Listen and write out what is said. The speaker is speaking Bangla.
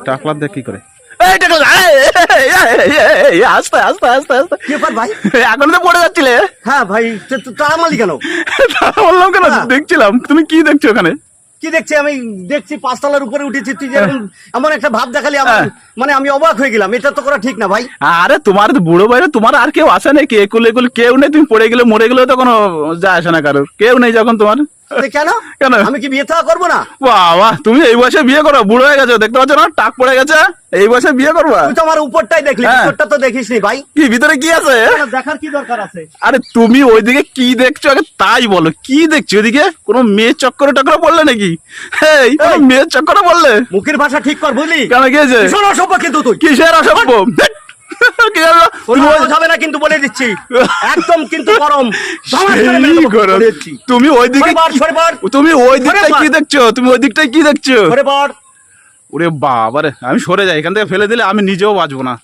টাকলা দেখ কি করে আস্তে আস্তে আস্তে আস্তে কি ব্যাপার ভাই? এখন তো পড়ে যাচ্ছিলে। হ্যাঁ ভাই, তাড়ামালি কেন? বললাম কেন হ্যাঁ। দেখছিলাম তুমি কি দেখছো ওখানে। কি দেখছি? আমি দেখছি 5 তলার উপরে উঠেছি, তুই যেরকম এমন একটা ভাব দেখালি আমার, হ্যাঁ। মানে আমি অবাক হয়ে গেলাম। এটা তো করা ঠিক না ভাই। আরে তোমার তো বুড়ো বাইরে, তোমার আর কেউ আসে নাকি? একুলে একুলে কেউ নেই, তুমি পড়ে গেলে মরে গেলে তো কোনো যায় আসে না কারোর, কেউ নেই যখন তোমার। কেন? কেন? আমি কি বিয়ে থাকা করবো না? বাবা তুমি এই বয়সে বিয়ে করো? বুড়ো হয়ে গেছো, দেখতে পাচ্ছ না টাক পড়ে গেছে, এই বয়সে বিয়ে করবা? তুই তো আমার উপরটাই দেখলি, হ্যাঁ। ভিতরটা তো দেখিস নি ভাই। কি ভিতরে কি আছে? কেন, দেখার কি দরকার আছে? আরে তুমি ওইদিকে কি দেখছো আগে তাই বলো, কি দেখছো ওইদিকে? কোনো মেয়ের চক্করে টক্করে পড়লে নাকি? এই কোনো মেয়ের চক্করে পড়লে? মুখের ভাষা ঠিক কর, বুঝলি? কেন গিয়েছে? ভীষণ অসভ্য কিন্তু তুই। কিসের অসভ্য? কি হলো? কোনো তুমি ওই- আওয়াজ হবে না কিন্তু, বলে দিচ্ছি। একদম কিন্তু গরম। ধমাস করে মেরে সেই দেবো, গরম। বলে দিচ্ছি। তুমি ওইদিকে সরে পড়, সরে পড়। তুমি ওই সরে দিকটাই পড়। কি দেখছো? তুমি ওই দিকটাই কি দেখছো? সরে পড়। ওরে বাবারে, আমি সরে যাই এখান থেকে, ফেলে দিলে আমি নিজেও বাঁচবো না।